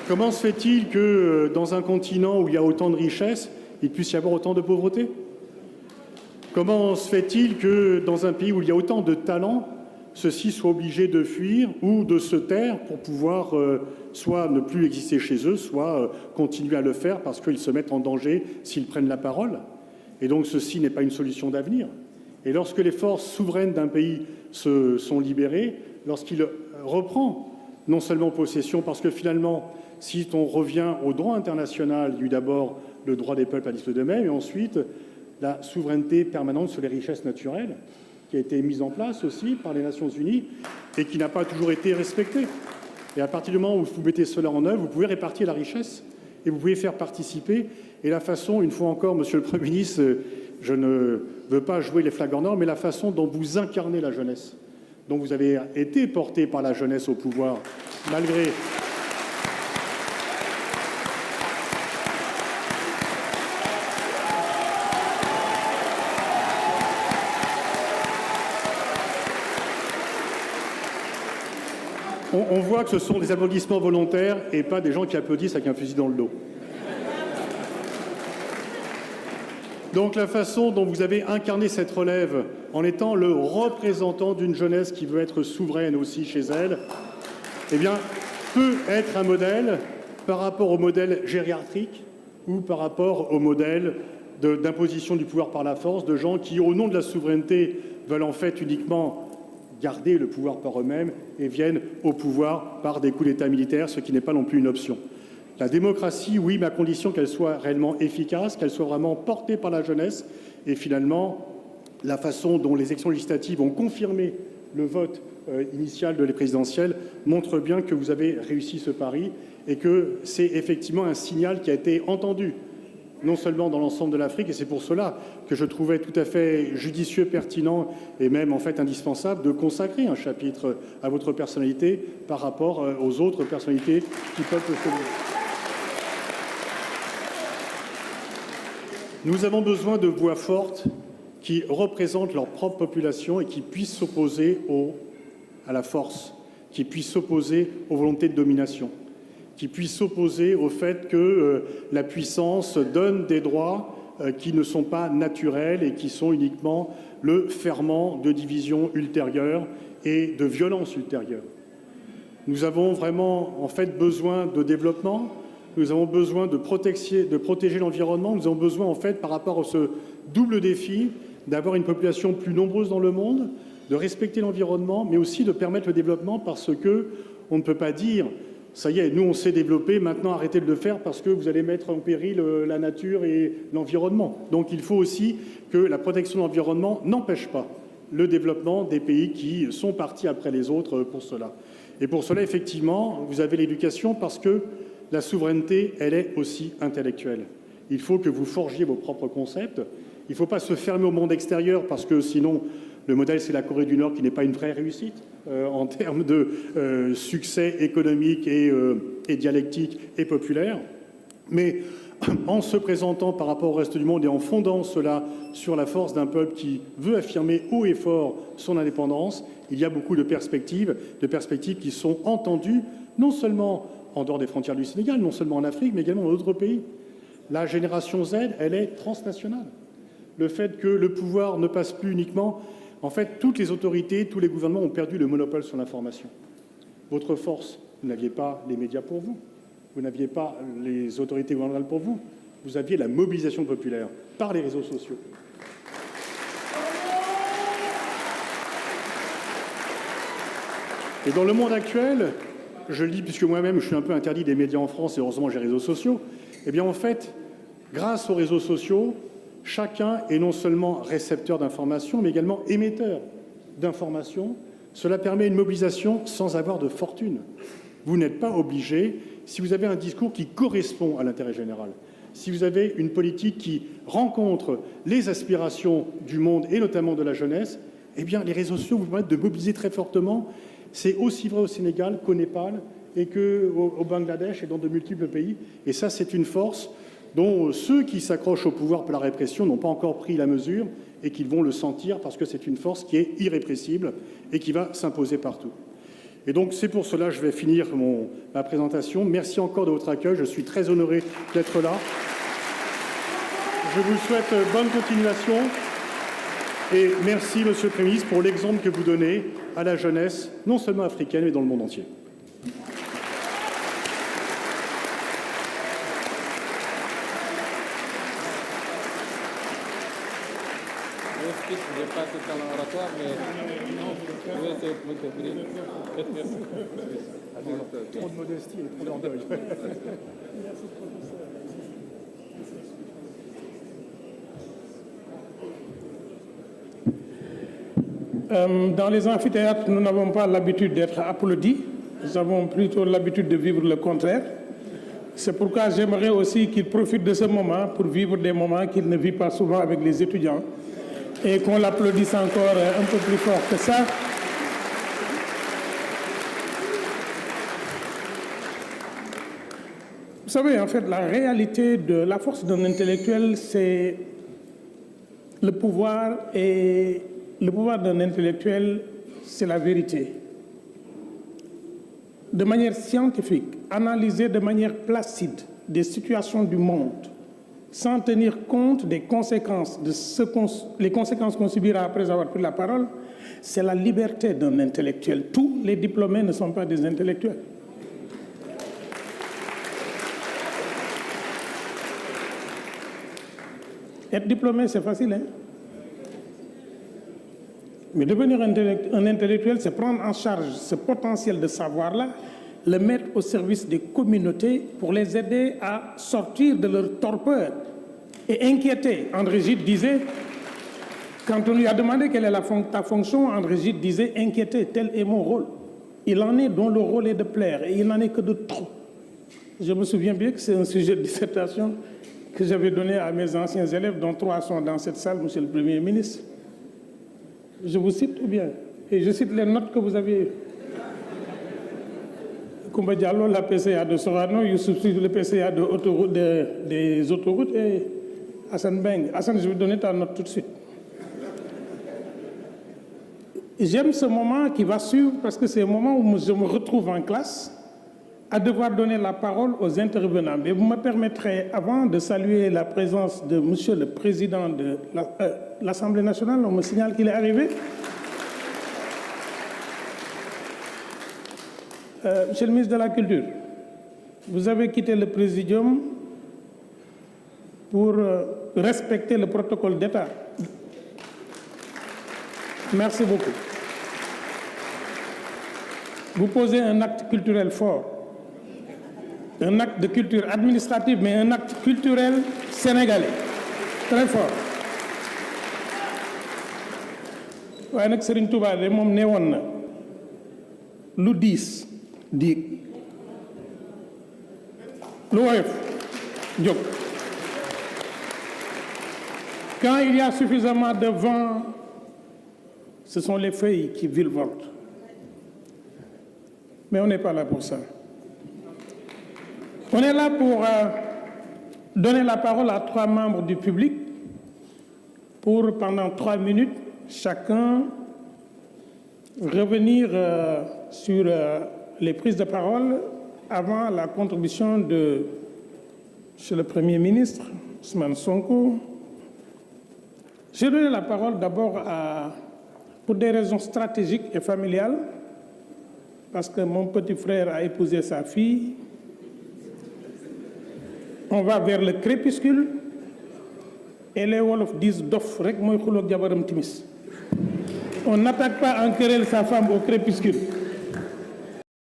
Comment se fait-il que dans un continent où il y a autant de richesses, il puisse y avoir autant de pauvreté? Comment se fait-il que dans un pays où il y a autant de talents, ceux-ci soient obligés de fuir ou de se taire pour pouvoir soit ne plus exister chez eux, soit continuer à le faire parce qu'ils se mettent en danger s'ils prennent la parole? Et donc ceci n'est pas une solution d'avenir. Et lorsque les forces souveraines d'un pays se sont libérées, lorsqu'il reprend non seulement possession, parce que finalement, si on revient au droit international, il y a eu d'abord le droit des peuples à disposer d'eux-mêmes, et ensuite la souveraineté permanente sur les richesses naturelles, qui a été mise en place aussi par les Nations Unies et qui n'a pas toujours été respectée. Et à partir du moment où vous mettez cela en œuvre, vous pouvez répartir la richesse et vous pouvez faire participer. Et la façon, une fois encore, Monsieur le Premier ministre, je ne veux pas jouer les flags en or, mais la façon dont vous incarnez la jeunesse, dont vous avez été porté par la jeunesse au pouvoir, malgré... On voit que ce sont des applaudissements volontaires et pas des gens qui applaudissent avec un fusil dans le dos. Donc la façon dont vous avez incarné cette relève en étant le représentant d'une jeunesse qui veut être souveraine aussi chez elle, eh bien, peut être un modèle par rapport au modèle gériatrique ou par rapport au modèle d'imposition du pouvoir par la force de gens qui, au nom de la souveraineté, veulent en fait uniquement garder le pouvoir par eux-mêmes et viennent au pouvoir par des coups d'État militaires, ce qui n'est pas non plus une option. La démocratie, oui, mais à condition qu'elle soit réellement efficace, qu'elle soit vraiment portée par la jeunesse. Et finalement, la façon dont les élections législatives ont confirmé le vote initial de les présidentielles montre bien que vous avez réussi ce pari et que c'est effectivement un signal qui a été entendu, non seulement dans l'ensemble de l'Afrique, et c'est pour cela que je trouvais tout à fait judicieux, pertinent et même en fait indispensable de consacrer un chapitre à votre personnalité par rapport aux autres personnalités qui peuvent se souvenir. Nous avons besoin de voix fortes qui représentent leur propre population et qui puissent s'opposer à la force, qui puissent s'opposer aux volontés de domination, qui puissent s'opposer au fait que la puissance donne des droits qui ne sont pas naturels et qui sont uniquement le ferment de divisions ultérieures et de violences ultérieures. Nous avons vraiment en fait besoin de développement, nous avons besoin de protéger l'environnement, nous avons besoin en fait par rapport à ce double défi d'avoir une population plus nombreuse dans le monde, de respecter l'environnement, mais aussi de permettre le développement parce que on ne peut pas dire ça y est, nous on s'est développé, maintenant arrêtez de le faire parce que vous allez mettre en péril la nature et l'environnement. Donc il faut aussi que la protection de l'environnement n'empêche pas le développement des pays qui sont partis après les autres pour cela. Et pour cela, effectivement, vous avez l'éducation parce que la souveraineté, elle est aussi intellectuelle. Il faut que vous forgiez vos propres concepts. Il ne faut pas se fermer au monde extérieur parce que sinon, le modèle, c'est la Corée du Nord qui n'est pas une vraie réussite en termes de succès économique et dialectique et populaire. Mais en se présentant par rapport au reste du monde et en fondant cela sur la force d'un peuple qui veut affirmer haut et fort son indépendance, il y a beaucoup de perspectives qui sont entendues, non seulement en dehors des frontières du Sénégal, non seulement en Afrique, mais également dans d'autres pays. La génération Z, elle est transnationale. Le fait que le pouvoir ne passe plus uniquement... En fait, toutes les autorités, tous les gouvernements ont perdu le monopole sur l'information. Votre force, vous n'aviez pas les médias pour vous, vous n'aviez pas les autorités gouvernementales pour vous, vous aviez la mobilisation populaire par les réseaux sociaux. Et dans le monde actuel, je le dis puisque moi-même je suis un peu interdit des médias en France et heureusement j'ai les réseaux sociaux, eh bien en fait, grâce aux réseaux sociaux, chacun est non seulement récepteur d'informations, mais également émetteur d'informations. Cela permet une mobilisation sans avoir de fortune. Vous n'êtes pas obligé, si vous avez un discours qui correspond à l'intérêt général, si vous avez une politique qui rencontre les aspirations du monde et notamment de la jeunesse, eh bien les réseaux sociaux vous permettent de mobiliser très fortement. C'est aussi vrai au Sénégal qu'au Népal et qu'au Bangladesh et dans de multiples pays. Et ça, c'est une force dont ceux qui s'accrochent au pouvoir par la répression n'ont pas encore pris la mesure et qu'ils vont le sentir parce que c'est une force qui est irrépressible et qui va s'imposer partout. Et donc, c'est pour cela que je vais finir ma présentation. Merci encore de votre accueil. Je suis très honoré d'être là. Je vous souhaite bonne continuation. Et merci, Monsieur le Premier ministre, pour l'exemple que vous donnez à la jeunesse, non seulement africaine, mais dans le monde entier. Je ne vais pas tout à l'oratoire, mais je vais essayer de me couvrir. Trop de modestie et trop d'orgueil. Dans les amphithéâtres, nous n'avons pas l'habitude d'être applaudis. Nous avons plutôt l'habitude de vivre le contraire. C'est pourquoi j'aimerais aussi qu'ils profitent de ce moment pour vivre des moments qu'ils ne vivent pas souvent avec les étudiants. Et qu'on l'applaudisse encore un peu plus fort que ça. Vous savez, en fait, la réalité de la force d'un intellectuel, c'est le pouvoir, et le pouvoir d'un intellectuel, c'est la vérité. De manière scientifique, analyser de manière placide des situations du monde, sans tenir compte des conséquences, les conséquences qu'on subira après avoir pris la parole, c'est la liberté d'un intellectuel. Tous les diplômés ne sont pas des intellectuels. Être diplômé, c'est facile, hein? Mais devenir un intellectuel, c'est prendre en charge ce potentiel de savoir-là, le mettre au service des communautés pour les aider à sortir de leur torpeur et inquiéter. André Gide disait, quand on lui a demandé quelle est ta fonction, André Gide disait, inquiéter, tel est mon rôle. Il en est dont le rôle est de plaire, et il n'en est que de trop. Je me souviens bien que c'est un sujet de dissertation que j'avais donné à mes anciens élèves, dont 3 sont dans cette salle, Monsieur le Premier ministre. Je vous cite ou bien? Et je cite les notes que vous avez eues. Koumba Diallo, la PCA de Sorano, Youssouf le PCA des autoroutes, et Hassan Beng. Hassan, je vais donner ta note tout de suite. J'aime ce moment qui va suivre parce que c'est un moment où je me retrouve en classe à devoir donner la parole aux intervenants. Mais vous me permettrez, avant de saluer la présence de Monsieur le Président de l'Assemblée nationale, on me signale qu'il est arrivé. Monsieur le ministre de la Culture, vous avez quitté le Présidium pour respecter le protocole d'État. Merci beaucoup. Vous posez un acte culturel fort. Un acte de culture administrative, mais un acte culturel sénégalais. Très fort. waaye nag Serigne Touba de moom nee woon na lu diis diig lu woyof jóg. Quand il y a suffisamment de vent, ce sont les feuilles qui virevoltent. Mais on n'est pas là pour ça. On est là pour donner la parole à 3 membres du public pour, pendant 3 minutes, chacun revenir sur les prises de parole avant la contribution de M. le Premier ministre, Ousmane Sonko. J'ai donné la parole d'abord pour des raisons stratégiques et familiales, parce que mon petit frère a épousé sa fille. On va vers le crépuscule et les Wolof disent dof rek moy xulok jabaram timis. On n'attaque pas en querelle sa femme au crépuscule.